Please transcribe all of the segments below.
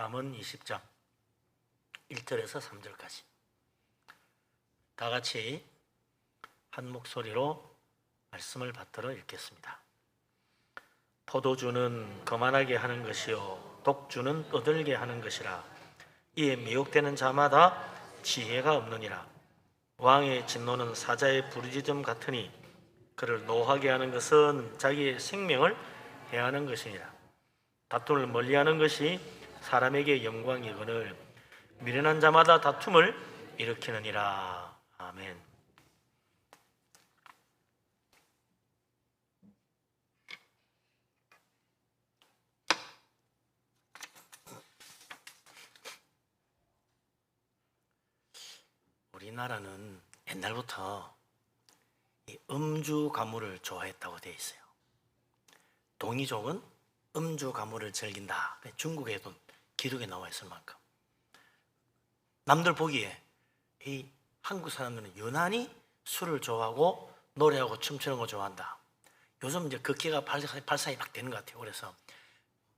잠언 20장 1절에서 3절까지 다 같이 한 목소리로 말씀을 받들어 읽겠습니다. 포도주는 거만하게 하는 것이요 독주는 떠들게 하는 것이라. 이에 미혹되는 자마다 지혜가 없느니라. 왕의 진노는 사자의 부르짖음 같으니 그를 노하게 하는 것은 자기의 생명을 해하는 것이니라. 다툼을 멀리하는 것이 사람에게 영광이거늘 미련한 자마다 다툼을 일으키느니라. 아멘. 우리나라는 옛날부터 이 음주 가무를 좋아했다고 되어 있어요. 동이족은 음주 가무를 즐긴다. 중국에도 기록에 나와 있을 만큼 남들 보기에 이 한국 사람들은 유난히 술을 좋아하고 노래하고 춤추는 거 좋아한다. 요즘 이제 극기가 발상이 막 되는 것 같아요. 그래서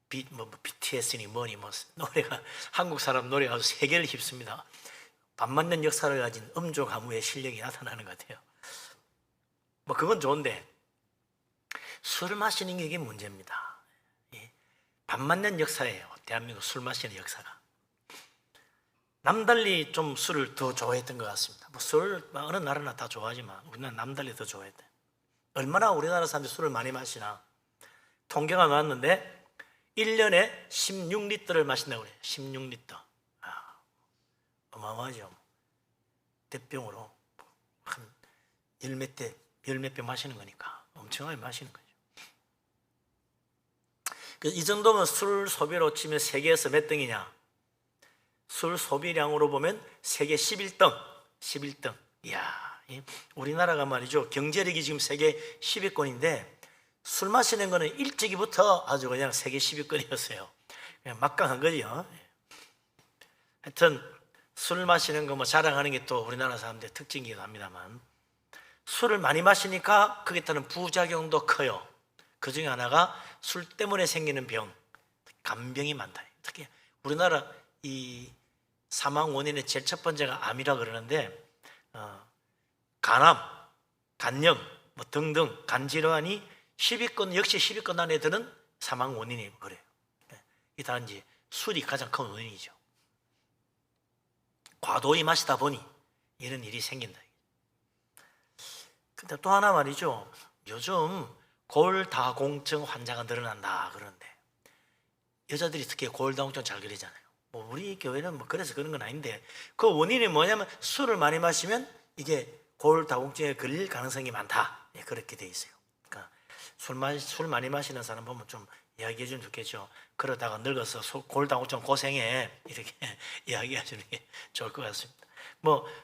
BTS니 뭐니 노래가 한국 사람 노래가 아주 세계를 휩습니다. 반만년 역사를 가진 음주 가무의 실력이 나타나는 것 같아요. 그건 좋은데 술을 마시는 게 이게 문제입니다. 반만년 역사예요. 대한민국 술 마시는 역사가. 남달리 좀 술을 더 좋아했던 것 같습니다. 술 어느 나라나 다 좋아하지만 우리나라 남달리 더 좋아했대. 얼마나 우리나라 사람들이 술을 많이 마시나 통계가 나왔는데 1년에 16리터를 마신다고 그래요. 16리터. 어마어마하죠. 대병으로 한 열 몇 병 마시는 거니까 엄청나게 마시는 거죠. 이 정도면 술 소비로 치면 세계에서 몇 등이냐? 술 소비량으로 보면 세계 11등. 이야, 우리나라가 말이죠. 경제력이 지금 세계 10위권인데 술 마시는 거는 일찍이부터 아주 그냥 세계 10위권이었어요. 그냥 막강한 거죠. 하여튼 술 마시는 거 자랑하는 게 또 우리나라 사람들의 특징이기도 합니다만 술을 많이 마시니까 그에 따른 부작용도 커요. 그 중에 하나가 술 때문에 생기는 병, 간병이 많다. 특히 우리나라 이 사망 원인의 제일 첫 번째가 암이라 그러는데 간암, 간염 등등 간질환이 10위권 역시 10위권 안에 드는 사망 원인이 그래요. 이 다 이제 술이 가장 큰 원인이죠. 과도히 마시다 보니 이런 일이 생긴다. 근데 또 하나 말이죠. 요즘 골다공증 환자가 늘어난다 그러는데 여자들이 특히 골다공증 잘 걸리잖아요. 우리 교회는 그래서 그런 건 아닌데 그 원인이 뭐냐면 술을 많이 마시면 이게 골다공증에 걸릴 가능성이 많다. 그렇게 돼 있어요. 그러니까 술 많이 마시는 사람 보면 좀 이야기해 주면 좋겠죠. 그러다가 늙어서 골다공증 고생해 이렇게 이야기해 주는 게 좋을 것 같습니다.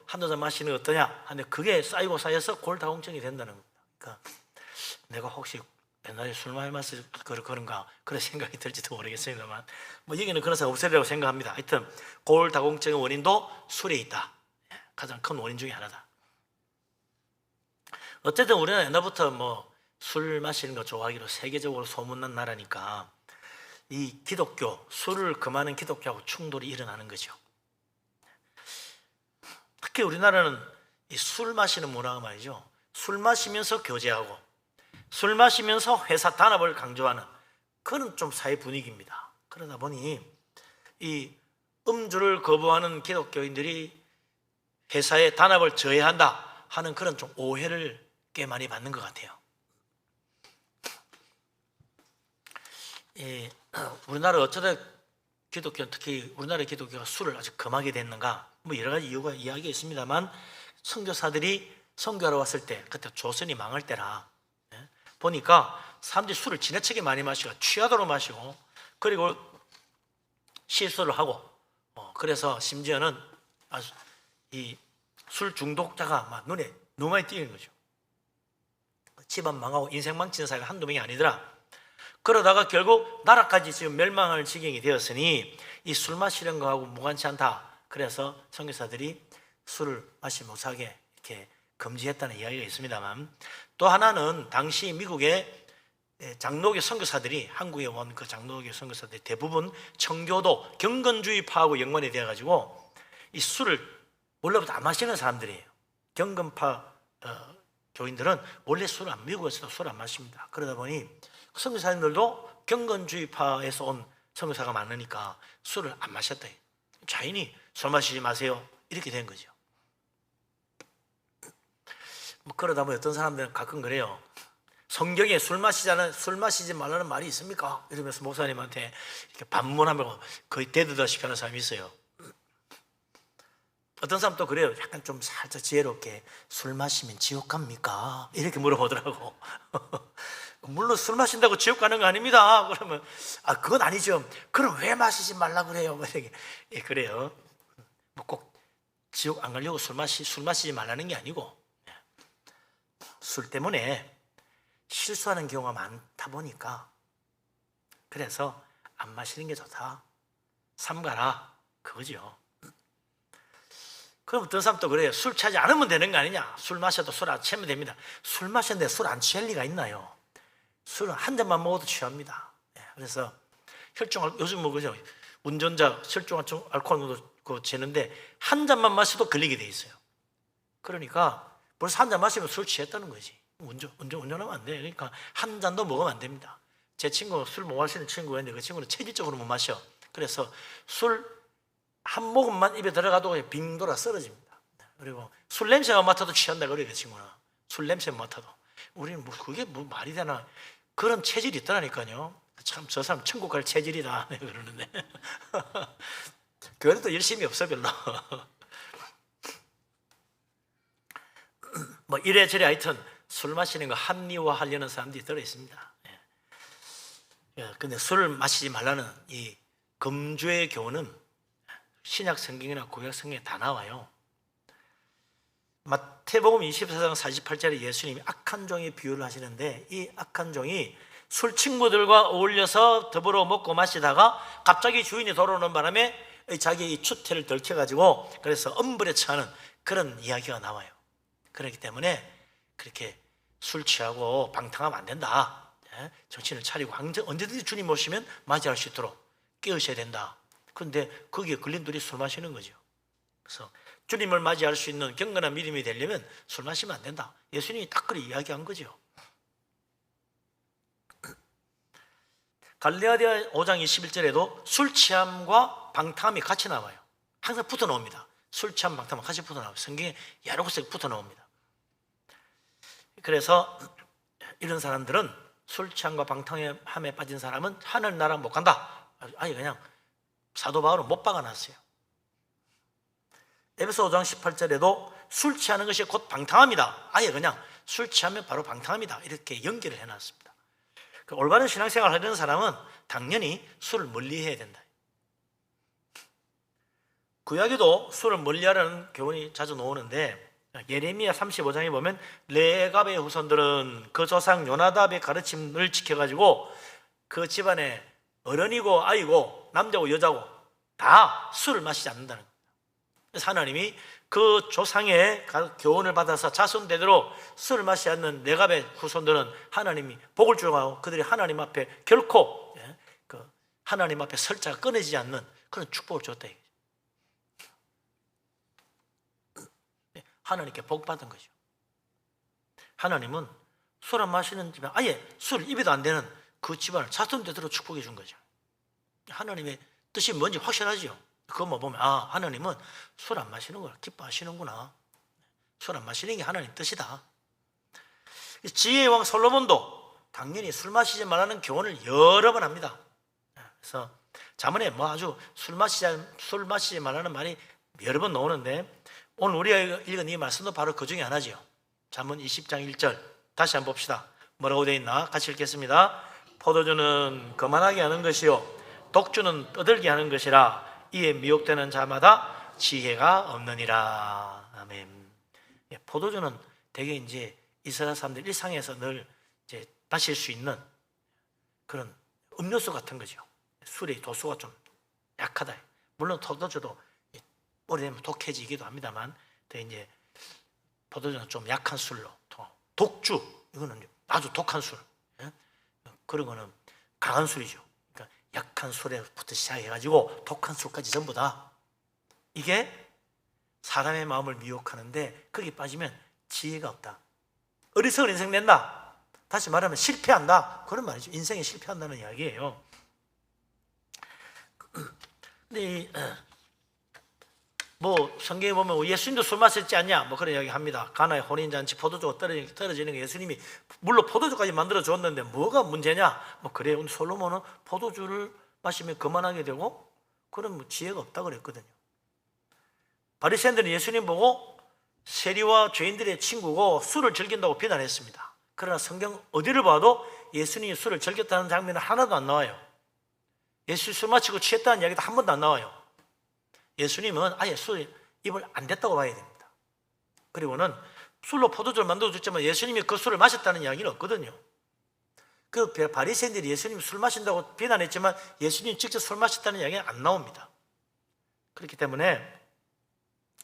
한두 잔 마시는 게 어떠냐 하는데 그게 쌓여서 골다공증이 된다는 겁니다. 그러니까 내가 혹시 옛날에 술 많이 마셔서 그런가 그런 생각이 들지도 모르겠습니다만 여기는 그래서 없애려고 생각합니다. 하여튼 골다공증의 원인도 술에 있다. 가장 큰 원인 중에 하나다. 어쨌든 우리는 옛날부터 술 마시는 거 좋아하기로 세계적으로 소문난 나라니까 이 기독교, 술을 금하는 기독교하고 충돌이 일어나는 거죠. 특히 우리나라는 이 술 마시는 문화가 말이죠. 술 마시면서 교제하고 술 마시면서 회사 단합을 강조하는 그런 좀 사회 분위기입니다. 그러다 보니 이 음주를 거부하는 기독교인들이 회사의 단합을 저해한다 하는 그런 좀 오해를 꽤 많이 받는 것 같아요. 우리나라 어쩌다 기독교 특히 우리나라 기독교가 술을 아주 금하게 됐는가 여러 가지 이유가 이야기가 있습니다만 선교사들이 선교하러 왔을 때 그때 조선이 망할 때라 보니까 사람들이 술을 지나치게 많이 마시고 취하도록 마시고 그리고 실수를 하고 그래서 심지어는 아주 이 술 중독자가 막 눈에 너무 많이 띄는 거죠. 집안 망하고 인생 망치는 사람이 한두 명이 아니더라. 그러다가 결국 나라까지 지금 멸망할 지경이 되었으니 이 술 마시는 거하고 무관치 않다. 그래서 선교사들이 술을 마시 못하게 이렇게 금지했다는 이야기가 있습니다만 또 하나는 당시 미국의 장로교 선교사들이 한국에 온 그 장로교 선교사들이 대부분 청교도 경건주의파하고 연관이 되어 가지고 이 술을 원래부터 안 마시는 사람들이에요. 경건파 교인들은 원래 술을 안 미국에서도 술을 안 마십니다. 그러다 보니 선교사님들도 경건주의파에서 온 선교사가 많으니까 술을 안 마셨다. 자연히 술 마시지 마세요 이렇게 된 거죠. 뭐 그러다 보니 어떤 사람들은 가끔 그래요. 성경에 술 마시지 말라는 말이 있습니까? 이러면서 목사님한테 이렇게 반문하면 거의 대드다시피 하는 사람이 있어요. 어떤 사람도 그래요. 약간 좀 살짝 지혜롭게 술 마시면 지옥 갑니까? 이렇게 물어보더라고. 물론 술 마신다고 지옥 가는 거 아닙니다. 그러면 그건 아니죠. 그럼 왜 마시지 말라 그래요? 이렇게 그래요. 꼭 지옥 안 가려고 술 마시지 말라는 게 아니고 술 때문에 실수하는 경우가 많다 보니까 그래서 안 마시는 게 좋다. 삼가라 그거죠. 그럼 어떤 사람도 그래요. 술 취하지 않으면 되는 거 아니냐. 술 마셔도 술 안 취하면 됩니다. 술 마셨는데 술 안 취할 리가 있나요? 술은 한 잔만 먹어도 취합니다. 그래서 요즘 뭐 그죠? 운전자 혈중 알코올 재는데 한 잔만 마셔도 걸리게 돼 있어요. 그러니까 벌써 한 잔 마시면 술 취했다는 거지. 운전하면 안 돼. 그러니까 한 잔도 먹으면 안 됩니다. 제 친구 술 못 마시는 친구가 있는데 그 친구는 체질적으로 못 마셔. 그래서 술 한 모금만 입에 들어가도 빙 돌아 쓰러집니다. 그리고 술 냄새만 맡아도 취한다 그래요. 그 친구는 술 냄새 맡아도. 우리는 뭐 그게 뭐 말이 되나. 그런 체질이 있더라니까요. 참 저 사람 천국 갈 체질이다 그러는데 그래도 열심히 없어 별로. 뭐 이래저래 하여튼 술 마시는 거 합리화하려는 사람들이 들어있습니다. 근데 술을 마시지 말라는 이 금주의 교훈은 신약 성경이나 구약 성경에 다 나와요. 마태복음 24장 48절에 예수님이 악한 종의 비유를 하시는데 이 악한 종이 술 친구들과 어울려서 더불어 먹고 마시다가 갑자기 주인이 돌아오는 바람에 자기의 추태를 들켜가지고 그래서 엄벌에 처하는 그런 이야기가 나와요. 그렇기 때문에 그렇게 술 취하고 방탕하면 안 된다. 정신을 차리고 언제든지 주님 오시면 맞이할 수 있도록 깨우셔야 된다. 그런데 거기에 걸린 둘이 술 마시는 거죠. 그래서 주님을 맞이할 수 있는 경건한 믿음이 되려면 술 마시면 안 된다. 예수님이 딱 그렇게 이야기한 거죠. 갈라디아 5장 21절에도 술 취함과 방탕함이 같이 나와요. 항상 붙어 나옵니다. 술 취함, 방탕함 같이 붙어 나와요. 성경에 여러 곳에 붙어 나옵니다. 그래서 이런 사람들은 술 취함과 방탕함에 빠진 사람은 하늘나라 못 간다. 아니 그냥 사도 바울은 못 박아놨어요. 에베소 5장 18절에도 술 취하는 것이 곧 방탕함이다. 아예 그냥 술 취하면 바로 방탕함이다. 이렇게 연결을 해놨습니다. 올바른 신앙생활을 하려는 사람은 당연히 술을 멀리해야 된다. 구약에도 술을 멀리하라는 교훈이 자주 나오는데 예레미야 35장에 보면 레갑의 후손들은 그 조상 요나답의 가르침을 지켜가지고 그 집안에 어른이고 아이고 남자고 여자고 다 술을 마시지 않는다는 겁니다. 그래서 하나님이 그 조상의 교훈을 받아서 자손대대로 술을 마시지 않는 레갑의 후손들은 하나님이 복을 주고 그들이 하나님 앞에 결코 하나님 앞에 설자가 끊어지지 않는 그런 축복을 줬다. 하나님께 복 받은 거죠. 하나님은 술 안 마시는 집안 아예 술 입에도 안 되는 그 집안을 자손대대로 축복해 준 거죠. 하나님의 뜻이 뭔지 확실하죠. 그것만 보면 하나님은 술 안 마시는 걸 기뻐하시는구나. 술 안 마시는 게 하나님 뜻이다. 지혜의 왕 솔로몬도 당연히 술 마시지 말라는 교훈을 여러 번 합니다. 그래서 자문에 뭐 아주 술 마시지 말라는 말이 여러 번 나오는데 오늘 우리가 읽은 이 말씀도 바로 그 중에 하나죠. 잠언 20장 1절 다시 한번 봅시다. 뭐라고 되어 있나? 같이 읽겠습니다. 포도주는 거만하게 하는 것이요 독주는 떠들게 하는 것이라 이에 미혹되는 자마다 지혜가 없느니라. 아멘. 포도주는 되게 이제 이스라엘 사람들 일상에서 늘 이제 마실 수 있는 그런 음료수 같은 거죠. 술의 도수가 좀 약하다. 물론 포도주도 오래되면 독해지기도 합니다만, 이제 포도주는 좀 약한 술로 독주 이거는 아주 독한 술. 그런 거는 강한 술이죠. 그러니까 약한 술에부터 시작해가지고 독한 술까지 전부 다 이게 사람의 마음을 미혹하는데 거기 빠지면 지혜가 없다. 어리석은 인생 낸다. 다시 말하면 실패한다. 그런 말이죠. 인생이 실패한다는 이야기예요. 근데 뭐 성경에 보면 예수님도 술 마셨지 않냐 뭐 그런 이야기 합니다. 가나의 혼인잔치 포도주가 떨어지는 거 예수님이 물론 포도주까지 만들어 줬는데 뭐가 문제냐 뭐 그래요. 솔로몬은 포도주를 마시면 그만하게 되고 그런 뭐 지혜가 없다 그랬거든요. 바리새인들은 예수님 보고 세리와 죄인들의 친구고 술을 즐긴다고 비난했습니다. 그러나 성경 어디를 봐도 예수님이 술을 즐겼다는 장면은 하나도 안 나와요. 예수 술 마시고 취했다는 이야기도 한 번도 안 나와요. 예수님은 아예 술 입을 안 댔다고 봐야 됩니다. 그리고는 술로 포도주를 만들어줬지만 예수님이 그 술을 마셨다는 이야기는 없거든요. 그 바리새인들이 예수님이 술 마신다고 비난했지만 예수님이 직접 술 마셨다는 이야기는 안 나옵니다. 그렇기 때문에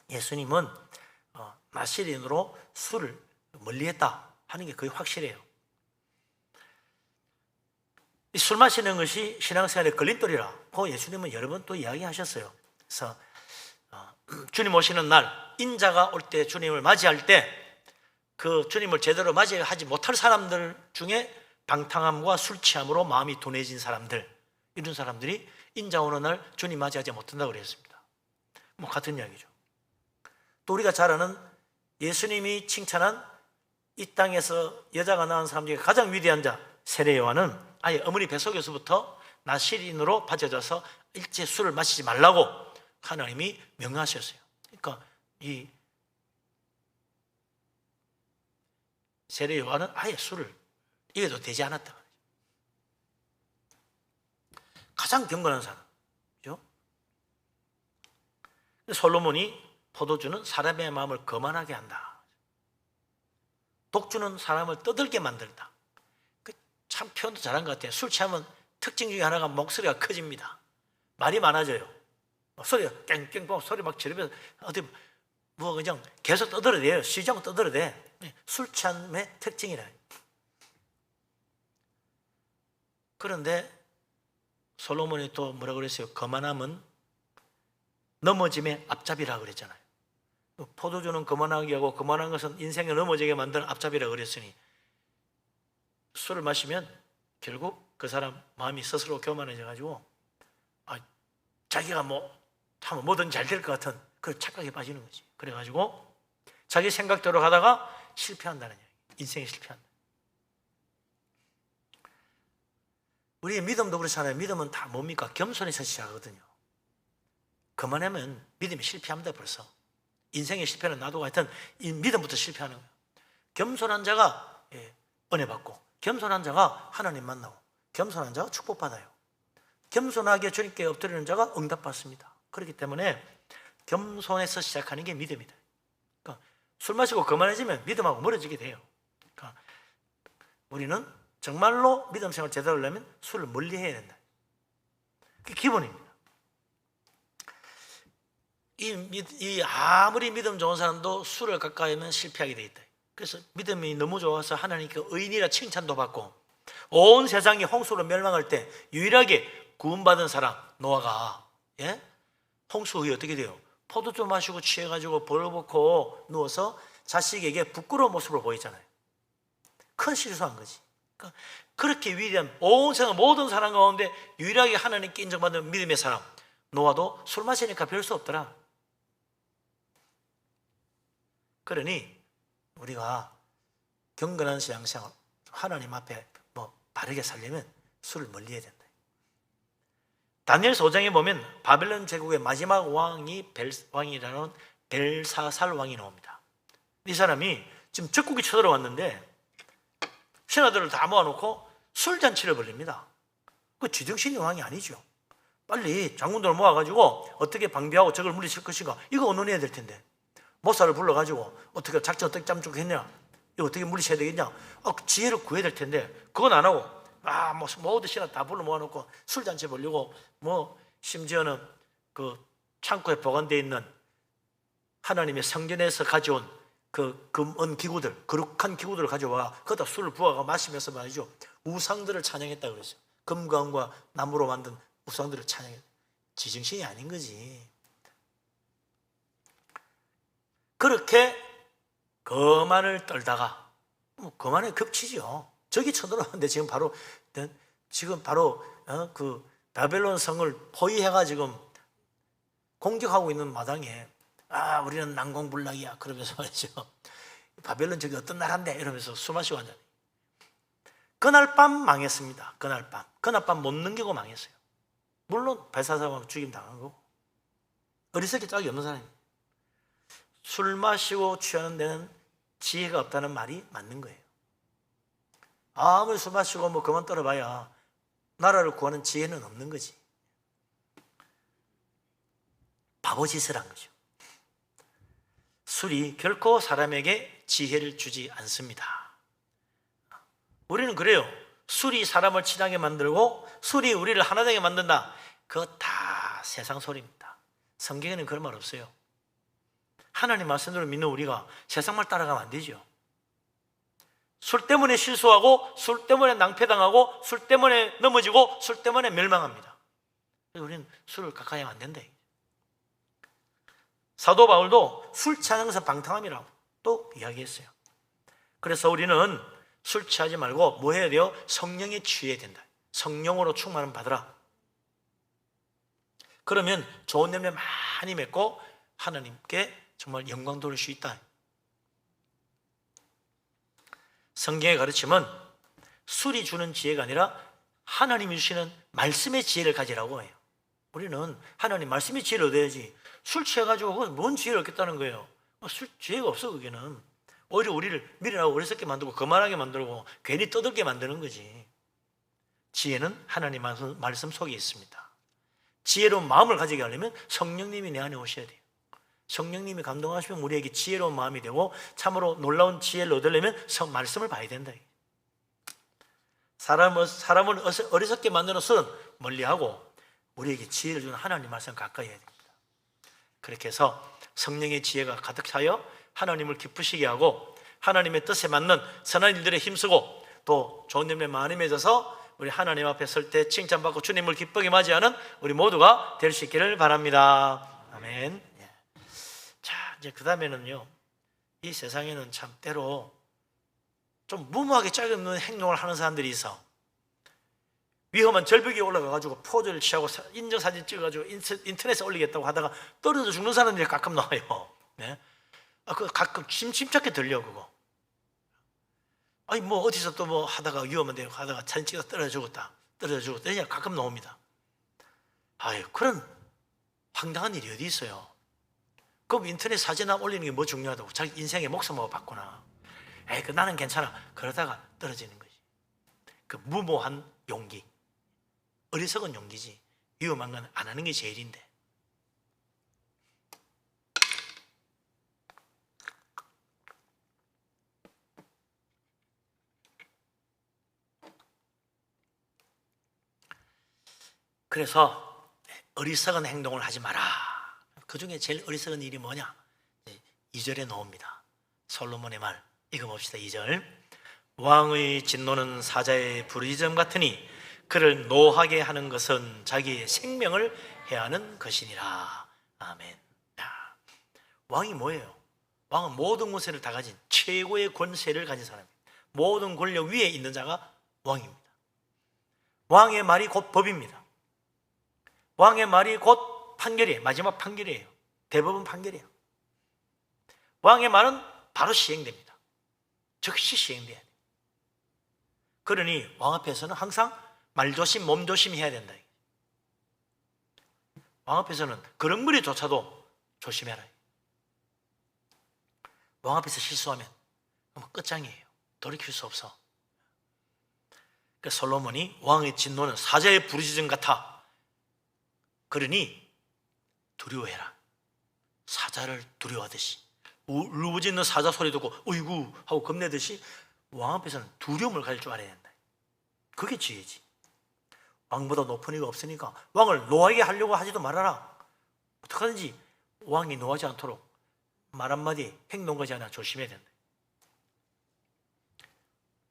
예수님은 나시린으로 술을 멀리했다 하는 게 거의 확실해요. 이 술 마시는 것이 신앙생활의 걸림돌이라고 예수님은 여러 번 또 이야기하셨어요. 그래서 주님 오시는 날 인자가 올 때 주님을 맞이할 때 그 주님을 제대로 맞이하지 못할 사람들 중에 방탕함과 술 취함으로 마음이 둔해진 사람들, 이런 사람들이 인자 오는 날 주님 맞이하지 못한다고 그랬습니다. 뭐 같은 이야기죠. 또 우리가 잘 아는 예수님이 칭찬한 이 땅에서 여자가 낳은 사람 중에 가장 위대한 자 세례 요한은 아예 어머니 뱃속에서부터 나시린으로 빠져져서 일제 술을 마시지 말라고 하나님이 명하셨어요. 그러니까 이 세례 요한은 아예 술을 입에도 대지 않았다. 가장 경건한 사람이죠. 솔로몬이 포도주는 사람의 마음을 거만하게 한다. 독주는 사람을 떠들게 만든다. 참 표현도 잘한 것 같아요. 술 취하면 특징 중에 하나가 목소리가 커집니다. 말이 많아져요. 소리가 깽깽 소리 막 지르면서 어디 뭐 그냥 계속 떠들어대요. 쉬지 않고 떠들어대. 술 취함의 특징이라. 그런데 솔로몬이 또 뭐라 그랬어요? 거만함은 넘어짐의 앞잡이라 그랬잖아요. 포도주는 거만하게 하고 거만한 것은 인생을 넘어지게 만드는 앞잡이라 그랬으니 술을 마시면 결국 그 사람 마음이 스스로 교만해져 가지고 자기가 뭐 하면 뭐든 잘 될 것 같은 그런 착각에 빠지는 거지. 그래가지고 자기 생각대로 하다가 실패한다는 얘기. 인생에 실패한다. 우리의 믿음도 그렇잖아요. 믿음은 다 뭡니까? 겸손에서 시작하거든요. 그만하면 믿음이 실패합니다. 벌써 인생의 실패는 놔두고 하여튼 이 믿음부터 실패하는 거예요. 겸손한 자가 은혜 받고, 겸손한 자가 하나님 만나고, 겸손한 자가 축복받아요. 겸손하게 주님께 엎드리는 자가 응답받습니다. 그렇기 때문에 겸손해서 시작하는 게 믿음이다. 그러니까 술 마시고 그만해지면 믿음하고 멀어지게 돼요. 그러니까 우리는 정말로 믿음 생활 제대로 하려면 술을 멀리 해야 된다. 그게 기본입니다. 이 아무리 믿음 좋은 사람도 술을 가까이 하면 실패하게 돼 있다. 그래서 믿음이 너무 좋아서 하나님께 의인이라 칭찬도 받고 온 세상이 홍수로 멸망할 때 유일하게 구원받은 사람 노아가 홍수 후에 어떻게 돼요? 포도주 마시고 취해가지고 벌어벗고 누워서 자식에게 부끄러운 모습을 보이잖아요. 큰 실수한 거지. 그러니까 그렇게 위대한 온 세상 모든 사람 가운데 유일하게 하나님께 인정받는 믿음의 사람 노아도 술 마시니까 별 수 없더라. 그러니 우리가 경건한 신앙생활 하나님 앞에 바르게 살려면 술을 멀리해야 된다. 다니엘서 5장에 보면 바벨론 제국의 마지막 왕이라는 벨사살 왕이 나옵니다. 이 사람이 지금 적국이 쳐들어왔는데 신하들을 다 모아놓고 술잔치를 벌립니다. 그 지정신이 왕이 아니죠. 빨리 장군들을 모아가지고 어떻게 방비하고 적을 물리칠 것인가 이거 의논해야 될 텐데 모사를 불러가지고 어떻게 작전 어떻게 짜면 좋겠냐 이거 어떻게 물리쳐야 되겠냐 지혜를 구해야 될 텐데 그건 안 하고 모든 신하 다 불러 모아놓고 술잔치 벌리고 심지어는 그 창고에 보관되어 있는 하나님의 성전에서 가져온 그 금은 기구들, 거룩한 기구들을 가져와 거기다 술을 부어가 마시면서 말이죠, 우상들을 찬양했다 그랬어요. 금과 은과 나무로 만든 우상들을 찬양했다. 지정신이 아닌 거지. 그렇게 거만을 떨다가 거만에 겹치죠. 저기 쳐들어왔는데 지금 바로 그 바벨론 성을 포위해가 지금 공격하고 있는 마당에 우리는 난공불락이야 그러면서 말이죠, 바벨론 저기 어떤 나라인데 이러면서 술 마시고 앉아. 그날 밤 망했습니다. 그날 밤 못 넘기고 망했어요. 물론 벨사사가 죽임 당한 거고, 어리석게 짝이 없는 사람입니다. 술 마시고 취하는 데는 지혜가 없다는 말이 맞는 거예요. 아무리 술 마시고 뭐 그만 떨어봐야 나라를 구하는 지혜는 없는 거지. 바보짓을 한 거죠. 술이 결코 사람에게 지혜를 주지 않습니다. 우리는 그래요. 술이 사람을 친하게 만들고 술이 우리를 하나 되게 만든다. 그거 다 세상 소리입니다. 성경에는 그런 말 없어요. 하나님 말씀대로 믿는 우리가 세상 말 따라가면 안 되죠. 술 때문에 실수하고 술 때문에 낭패당하고 술 때문에 넘어지고 술 때문에 멸망합니다. 그래서 우리는 술을 가까이 하면 안 된다. 사도 바울도 술 취하는 것은 방탕함이라고 또 이야기했어요. 그래서 우리는 술 취하지 말고 뭐 해야 돼요? 성령에 취해야 된다. 성령으로 충만을 받으라. 그러면 좋은 냄새 많이 맺고 하나님께 정말 영광 돌릴 수 있다. 성경의 가르침은 술이 주는 지혜가 아니라 하나님이 주시는 말씀의 지혜를 가지라고 해요. 우리는 하나님 말씀의 지혜를 얻어야지 술 취해가지고 뭔 지혜를 얻겠다는 거예요. 술 지혜가 없어. 그게는 오히려 우리를 미련하고 어리석게 만들고 거만하게 만들고 괜히 떠들게 만드는 거지. 지혜는 하나님 말씀 속에 있습니다. 지혜로운 마음을 가지게 하려면 성령님이 내 안에 오셔야 돼요. 성령님이 감동하시면 우리에게 지혜로운 마음이 되고 참으로 놀라운 지혜를 얻으려면 말씀을 봐야 된다. 사람을 어리석게 만드는 술은 멀리하고 우리에게 지혜를 주는 하나님 말씀 가까이 해야 됩니다. 그렇게 해서 성령의 지혜가 가득 차여 하나님을 기쁘시게 하고 하나님의 뜻에 맞는 선한 일들에 힘쓰고 또 좋은 일에 많이 맺어서 우리 하나님 앞에 설 때 칭찬받고 주님을 기쁘게 맞이하는 우리 모두가 될 수 있기를 바랍니다. 아멘. 자, 이제 그 다음에는요, 이 세상에는 참 때로 좀 무모하게 짝이 없는 행동을 하는 사람들이 있어. 위험한 절벽에 올라가가지고 포즈를 취하고 인증사진 찍어가지고 인터넷에 올리겠다고 하다가 떨어져 죽는 사람들이 가끔 나와요. 네? 그 가끔 침착하게 들려 그거. 아니 뭐 어디서 또 뭐 하다가 위험한데 하다가 사진 찍어서 떨어져 죽었다 그냥 가끔 나옵니다. 아유, 그런 황당한 일이 어디 있어요. 그럼 인터넷 사진 올리는 게 뭐 중요하다고 자기 인생의 목숨하고 바꾸나. 나는 괜찮아. 그러다가 떨어지는 거지. 그 무모한 용기, 어리석은 용기지. 위험한 건 안 하는 게 제일인데. 그래서 어리석은 행동을 하지 마라. 그 중에 제일 어리석은 일이 뭐냐? 2절에 나옵니다. 솔로몬의 말 읽어봅시다. 2절. 왕의 진노는 사자의 부르짖음 같으니 그를 노하게 하는 것은 자기의 생명을 해하는 것이니라. 아멘. 왕이 뭐예요? 왕은 모든 권세를 다 가진 최고의 권세를 가진 사람입니다. 모든 권력 위에 있는 자가 왕입니다. 왕의 말이 곧 법입니다. 왕의 말이 곧 판결이에요. 마지막 판결이에요. 대법원 판결이에요. 왕의 말은 바로 시행됩니다. 즉시 시행돼야 돼요. 그러니 왕 앞에서는 항상 말조심, 몸조심 해야 된다. 왕 앞에서는 그릇무리조차도 조심해라. 왕 앞에서 실수하면 끝장이에요. 돌이킬 수 없어. 그래서 솔로몬이 왕의 진노는 사자의 부르짖음 같아. 그러니 두려워해라. 사자를 두려워하듯이 울부짖는 사자 소리 듣고 어이구 하고 겁내듯이 왕 앞에서는 두려움을 가질 줄 알아야 된다. 그게 지혜지. 왕보다 높은 이가 없으니까 왕을 노하게 하려고 하지도 말아라. 어떻게든지 왕이 노하지 않도록 말 한마디, 행동까지 하나 조심해야 된다.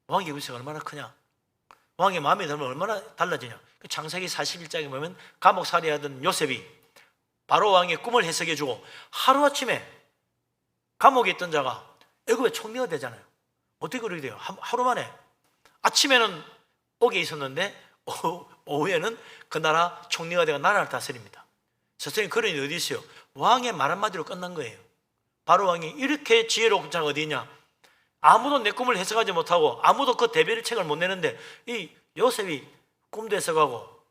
왕의 권세가 얼마나 크냐? 왕의 마음에 들면 얼마나 달라지냐? 창세기 41장에 보면 감옥살이 하던 요셉이 바로 왕의 꿈을 해석해주고 하루아침에 감옥에 있던 자가 애굽의 총리가 되잖아요. 어떻게 그렇게 돼요? 하루 만에. 아침에는 옥에 있었는데 오후에는 그 나라 총리가 되어 나라를 다스립니다. 선생님, 그런 일이 어디 있어요? 왕의 말 한마디로 끝난 거예요. 바로 왕이 이렇게 지혜로운 자가 어디 있냐? 아무도 내 꿈을 해석하지 못하고 아무도 그 대비책을 못 내는데 이 요셉이 꿈도 해석하고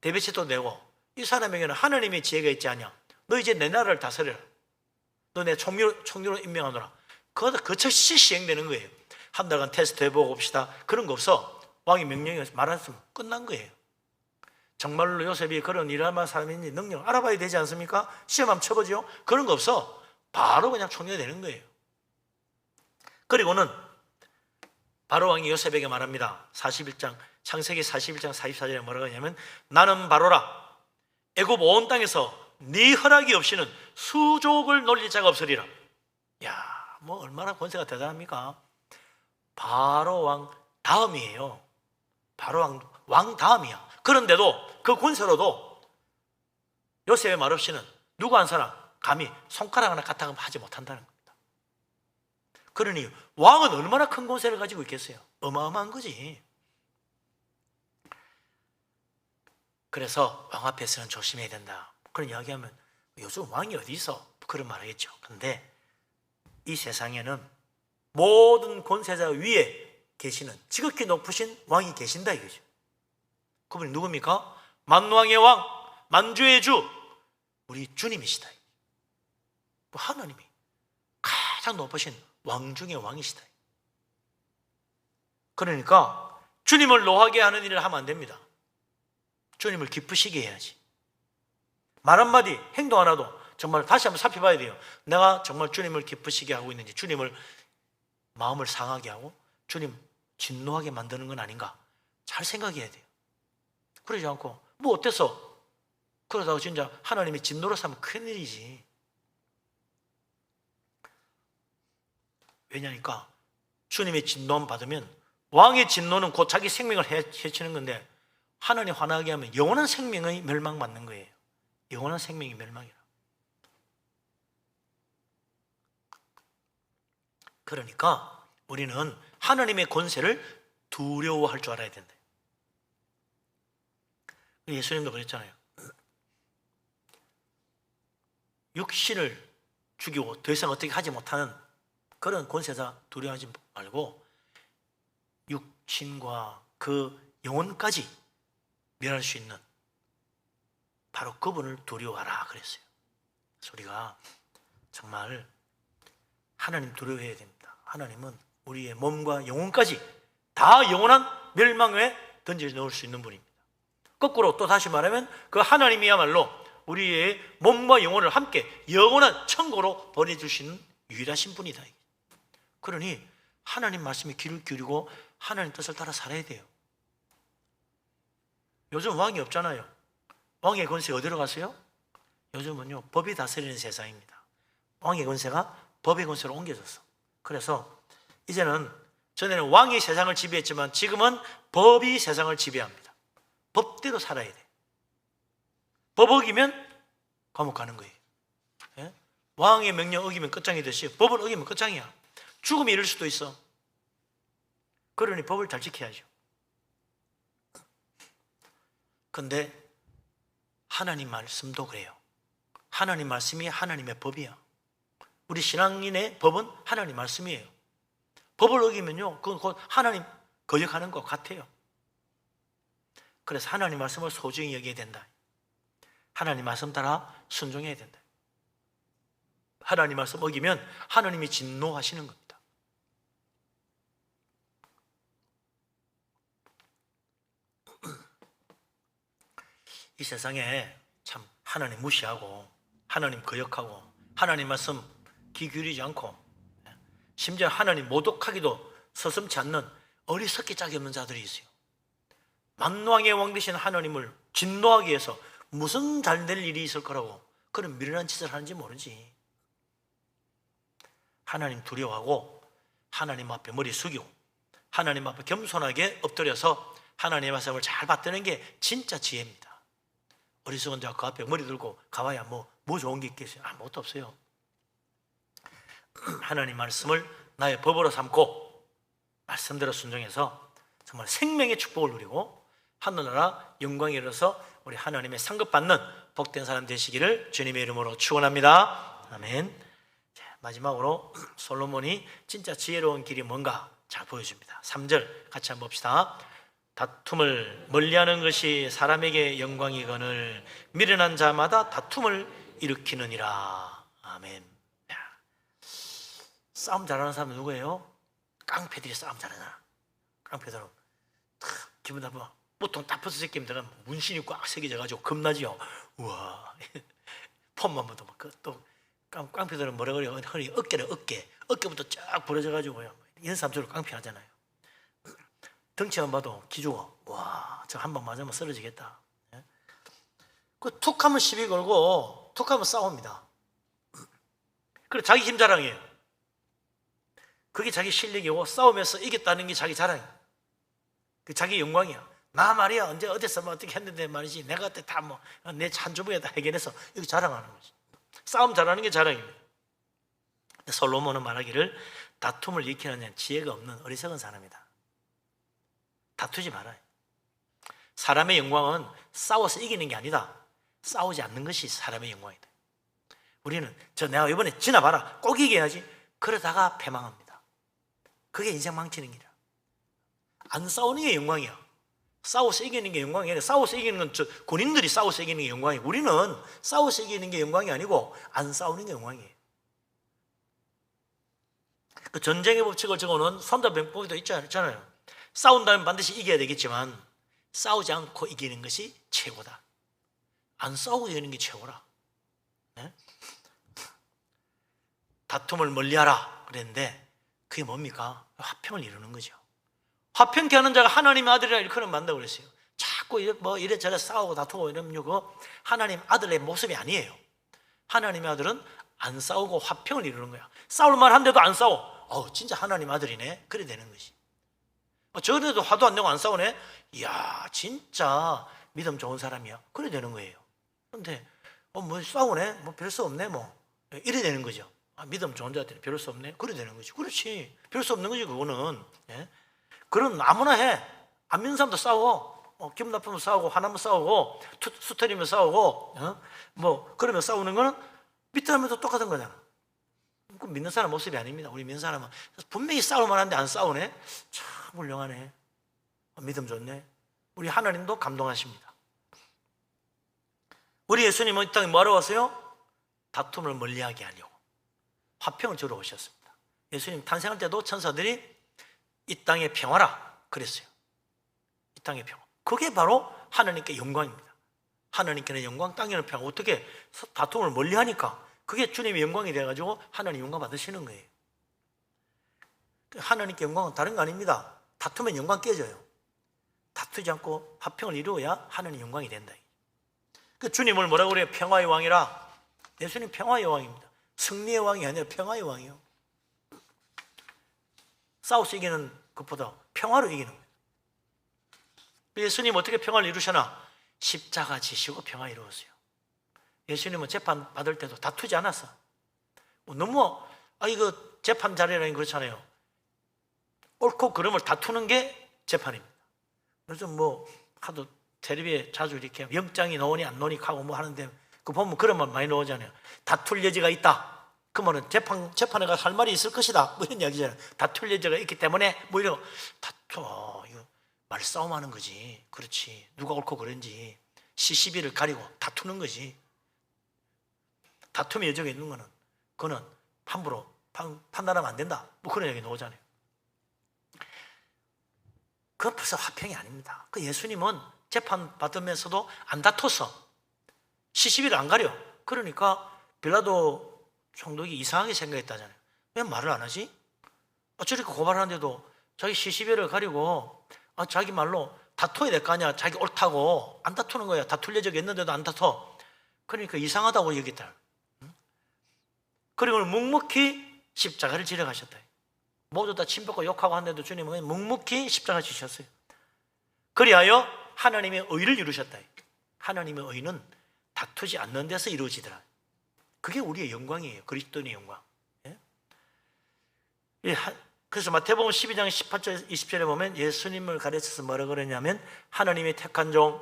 대비책도 내고 이 사람에게는 하나님의 지혜가 있지 않냐? 너 이제 내 나라를 다스려라. 너 내 총리로 임명하노라. 그거 즉시 시행되는 거예요. 한 달간 테스트 해보고 봅시다. 그런 거 없어. 왕이 명령해서 말했으면 끝난 거예요. 정말로 요셉이 그런 일할 만한 사람인지 능력을 알아봐야 되지 않습니까? 시험 한번 쳐보죠. 그런 거 없어. 바로 그냥 총리가 되는 거예요. 그리고는 바로 왕이 요셉에게 말합니다. 41장, 창세기 41장 44절에 뭐라고 하냐면 나는 바로라. 애굽 온 땅에서 네 허락이 없이는 수족을 놀릴 자가 없으리라. 야, 뭐 얼마나 권세가 대단합니까? 바로 왕 다음이에요. 바로 왕 다음이야. 그런데도 그 권세로도 요셉의 말 없이는 누구 한 사람 감히 손가락 하나 까딱하면 하지 못한다는 겁니다. 그러니 왕은 얼마나 큰 권세를 가지고 있겠어요? 어마어마한 거지. 그래서 왕 앞에서는 조심해야 된다. 그런 이야기하면 요즘 왕이 어디 있어? 그런 말 하겠죠. 그런데 이 세상에는 모든 권세자 위에 계시는 지극히 높으신 왕이 계신다 이거죠. 그분이 누굽니까? 만왕의 왕, 만주의 주, 우리 주님이시다. 하나님이 가장 높으신 왕 중의 왕이시다. 그러니까 주님을 노하게 하는 일을 하면 안 됩니다. 주님을 기쁘시게 해야지. 말 한마디, 행동 하나도 정말 다시 한번 살펴봐야 돼요. 내가 정말 주님을 기쁘시게 하고 있는지, 주님을 마음을 상하게 하고 주님 진노하게 만드는 건 아닌가 잘 생각해야 돼요. 그러지 않고 뭐 어때서? 그러다가 진짜 하나님이 진노로 삼으면 큰일이지. 왜냐니까 주님의 진노만 받으면 왕의 진노는 곧 자기 생명을 해치는 건데 하나님 화나게 하면 영원한 생명의 멸망받는 거예요. 영원한 생명이 멸망이라. 그러니까 우리는 하나님의 권세를 두려워할 줄 알아야 된다. 예수님도 그랬잖아요. 육신을 죽이고 더 이상 어떻게 하지 못하는 그런 권세자 두려워하지 말고 육신과 그 영혼까지 멸할 수 있는 바로 그분을 두려워하라 그랬어요. 그래서 우리가 정말 하나님 두려워해야 됩니다. 하나님은 우리의 몸과 영혼까지 다 영원한 멸망에 던져 넣을 수 있는 분입니다. 거꾸로 또 다시 말하면 그 하나님이야말로 우리의 몸과 영혼을 함께 영원한 천국으로 보내주시는 유일하신 분이다. 그러니 하나님 말씀에 귀를 기울이고 하나님 뜻을 따라 살아야 돼요. 요즘 왕이 없잖아요. 왕의 권세 어디로 갔어요? 요즘은요 법이 다스리는 세상입니다. 왕의 권세가 법의 권세로 옮겨졌어. 그래서 이제는 전에는 왕이 세상을 지배했지만 지금은 법이 세상을 지배합니다. 법대로 살아야 돼. 법 어기면 감옥 가는 거예요. 예? 왕의 명령 어기면 끝장이듯이 법을 어기면 끝장이야. 죽음이 이를 수도 있어. 그러니 법을 잘 지켜야죠. 근데 하나님 말씀도 그래요. 하나님 말씀이 하나님의 법이야. 우리 신앙인의 법은 하나님 말씀이에요. 법을 어기면요 그건 곧 하나님 거역하는 것 같아요. 그래서 하나님 말씀을 소중히 여겨야 된다. 하나님 말씀 따라 순종해야 된다. 하나님 말씀 어기면 하나님이 진노하시는 겁니다. 이 세상에 참 하나님 무시하고 하나님 거역하고 하나님 말씀 귀 기울이지 않고 심지어 하나님 모독하기도 서슴지 않는 어리석기 짝이 없는 자들이 있어요. 만왕의 왕 되신 하나님을 진노하기 위해서 무슨 잘될 일이 있을 거라고 그런 미련한 짓을 하는지 모르지. 하나님 두려워하고 하나님 앞에 머리 숙이고 하나님 앞에 겸손하게 엎드려서 하나님의 말씀을 잘 받드는 게 진짜 지혜입니다. 어리석은 자가 그 앞에 머리 들고 가봐야 뭐 좋은 게 있겠어요? 아무것도 없어요. 하나님 말씀을 나의 법으로 삼고 말씀대로 순종해서 정말 생명의 축복을 누리고 하늘나라 영광에 이르러서 우리 하나님의 상급받는 복된 사람 되시기를 주님의 이름으로 축원합니다. 아멘. 자, 마지막으로 솔로몬이 진짜 지혜로운 길이 뭔가 잘 보여줍니다. 3절 같이 한번 봅시다. 다툼을 멀리하는 것이 사람에게 영광이거늘 미련한 자마다 다툼을 일으키느니라. 아멘. 싸움 잘하는 사람은 누구예요? 깡패들이 싸움 잘하잖아. 깡패들은 기분 나빠. 보통 딱 벗어 새끼면 들어가면 문신이 꽉 새겨져가지고 겁나지요. 우와. 폼만 봐도 또 깡패들은 뭐라 그래요? 허리 어깨부터 쫙 부러져가지고요. 이런 사람들은 깡패 하잖아요. 덩치만 봐도 기죽어. 와, 저 한 방 맞으면 쓰러지겠다. 그 툭 하면 시비 걸고 툭 하면 싸웁니다. 그리고 자기 힘 자랑이에요. 그게 자기 실력이고 싸우면서 이겼다는 게 자기 자랑이에요. 그 자기 영광이야. 나 말이야 언제 어디서 뭐 어떻게 했는데 말이지 내가 그때 다 뭐 내 한 주먹에 다 해결해서 이거 자랑하는 거지. 싸움 잘하는 게 자랑입니다. 솔로몬은 말하기를 다툼을 일으키는 지혜가 없는 어리석은 사람이다. 다투지 말아요. 사람의 영광은 싸워서 이기는 게 아니다. 싸우지 않는 것이 사람의 영광이다. 우리는 내가 이번에 지나봐라 꼭 이겨야지 그러다가 패망합니다. 그게 인생 망치는 길이야. 안 싸우는 게 영광이야. 싸워서 이기는 게 영광이 아니라 싸워서 이기는 건 군인들이 싸워서 이기는 게 영광이에요. 우리는 싸워서 이기는 게 영광이 아니고 안 싸우는 게 영광이에요. 그 전쟁의 법칙을 적어놓은 손자병법에도 있잖아요. 싸운다면 반드시 이겨야 되겠지만 싸우지 않고 이기는 것이 최고다. 안 싸우고 이기는 게 최고라. 네? 다툼을 멀리하라 그랬는데 그게 뭡니까? 화평을 이루는 거죠. 화평케 하는 자가 하나님의 아들이라 일컬음 만다고 그랬어요. 자꾸 뭐 이래저래 싸우고 다투고 이러면 그거 하나님 아들의 모습이 아니에요. 하나님의 아들은 안 싸우고 화평을 이루는 거야. 싸울 만한데도 안 싸워. 진짜 하나님 아들이네. 그래 되는 것이. 저래도 화도 안 내고 안 싸우네. 이야 진짜 믿음 좋은 사람이야. 그래 되는 거예요. 그런데 뭐 싸우네. 뭐 별 수 없네. 뭐 이래 되는 거죠. 믿음 좋은 자한테는 별 수 없네. 그래 되는 거지. 그렇지. 별 수 없는 거지 그거는. 예? 그런 아무나 해. 안 믿는 사람도 싸워. 기분 나쁘면 싸우고 화나면 싸우고 수틀리면 싸우고 뭐 그러면 싸우는 거는 믿는 사람도 똑같은 거잖아. 그 믿는 사람 모습이 아닙니다. 우리 믿는 사람은 분명히 싸울 만한데 안 싸우네. 참 훌륭하네. 믿음 좋네. 우리 하나님도 감동하십니다. 우리 예수님은 이 땅에 뭐하러 왔어요? 다툼을 멀리하게 하려고 화평을 주러 오셨습니다. 예수님 탄생할 때도 천사들이 이 땅의 평화라 그랬어요. 이 땅의 평화. 그게 바로 하나님께 영광입니다. 하나님께는 영광, 땅에는 평화. 어떻게 다툼을 멀리하니까 그게 주님의 영광이 돼가지고 하나님 영광 받으시는 거예요. 하나님께 영광은 다른 거 아닙니다. 다투면 영광 깨져요. 다투지 않고 화평을 이루어야 하나님 영광이 된다. 그 주님을 뭐라고 그래요? 평화의 왕이라. 예수님 평화의 왕입니다. 승리의 왕이 아니라 평화의 왕이요. 싸워서 이기는 것보다 평화로 이기는 거예요. 예수님 어떻게 평화를 이루셨나? 십자가 지시고 평화 이루었어요. 예수님은 재판 받을 때도 다투지 않았어. 너무 이거 재판 자리라니 그렇잖아요. 옳고 그름을 다투는 게 재판입니다. 그래서 뭐 하도 텔레비에 자주 이렇게 영장이 나오니 안 나오니 하고 뭐 하는데 그 보면 그런 말 많이 나오잖아요. 다툴 여지가 있다. 그러면 재판에 가서 할 말이 있을 것이다. 뭐 이런 이야기잖아요. 다툴 여지가 있기 때문에 뭐 이런 이거 말싸움하는 거지. 그렇지. 누가 옳고 그런지 시시비를 가리고 다투는 거지. 다툼의 여지가 있는 거는 그거는 함부로 판단하면 안 된다. 뭐 그런 얘기 나오잖아요. 그건 벌써 화평이 아닙니다. 그 예수님은 재판 받으면서도 안 다퉜어. 시시비를 안 가려. 그러니까 빌라도 총독이 이상하게 생각했다잖아요. 왜 말을 안 하지? 저렇게 고발하는데도 자기 시시비를 가리고 자기 말로 다퉈야 될 거 아니야. 자기 옳다고 안 다투는 거야. 다툴 여지가 있는데도 안 다퉈. 그러니까 이상하다고 얘기했다. 그리고 묵묵히 십자가를 지러 가셨다. 모두 다 침뱉고 욕하고 하는데도 주님은 묵묵히 십자가 지셨어요. 그리하여 하나님의 의를 이루셨다. 하나님의 의는 다투지 않는 데서 이루어지더라. 그게 우리의 영광이에요. 그리스도인의 영광. 그래서 마태복음 12장 18절 20절에 보면 예수님을 가르쳐서 뭐라 그러냐면 하나님의 택한 종,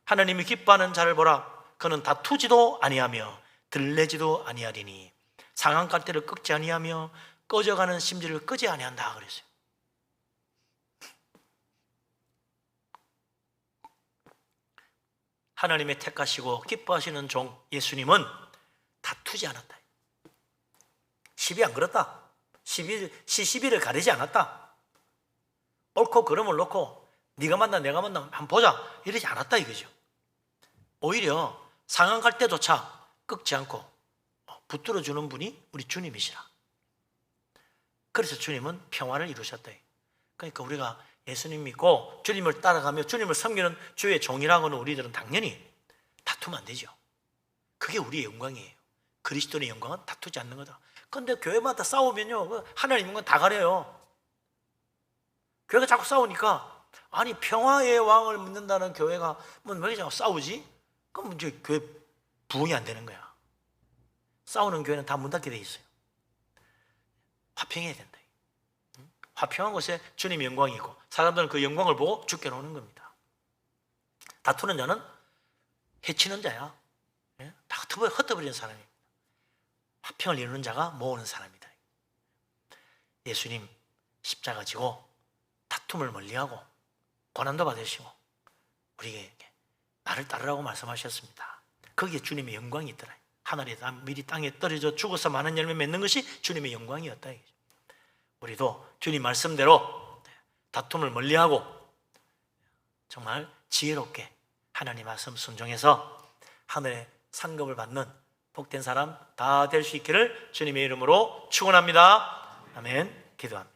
하나님이 기뻐하는 자를 보라. 그는 다투지도 아니하며 들레지도 아니하리니 상한 갈대를 꺾지 아니하며 꺼져가는 심지를 끄지 아니한다 그랬어요. 하나님의 택하시고 기뻐하시는 종 예수님은 다투지 않았다. 시비 안 걸었다. 시비를 가리지 않았다. 옳고 그름을 놓고 네가 만나 내가 만나 한번 보자 이러지 않았다 이거죠. 오히려 상한 갈 때조차 꺾지 않고 붙들어 주는 분이 우리 주님이시라. 그래서 주님은 평화를 이루셨다. 그러니까 우리가 예수님 믿고 주님을 따라가며 주님을 섬기는 주의 종이라고는 우리들은 당연히 다투면 안 되죠. 그게 우리의 영광이에요. 그리스도의 영광은 다투지 않는 거다. 그런데 교회마다 싸우면요 하나님인 건 다 가려요. 교회가 자꾸 싸우니까 아니 평화의 왕을 믿는다는 교회가 왜 자꾸 싸우지? 그럼 이제 교회 부흥이 안 되는 거야. 싸우는 교회는 다 문 닫게 돼 있어요. 화평해야 된다. 화평한 곳에 주님의 영광이 있고 사람들은 그 영광을 보고 죽게 놓는 겁니다. 다투는 자는 해치는 자야. 다 흩어버리는 사람입니다. 화평을 이루는 자가 모으는 사람이다. 예수님 십자가 지고 다툼을 멀리하고 고난도 받으시고 우리에게 나를 따르라고 말씀하셨습니다. 거기에 주님의 영광이 있더라. 하늘에 미리 땅에 떨어져 죽어서 많은 열매 맺는 것이 주님의 영광이었다. 우리도 주님 말씀대로 다툼을 멀리하고 정말 지혜롭게 하나님 말씀 순종해서 하늘의 상급을 받는 복된 사람 다 될 수 있기를 주님의 이름으로 축원합니다. 아멘. 기도합니다.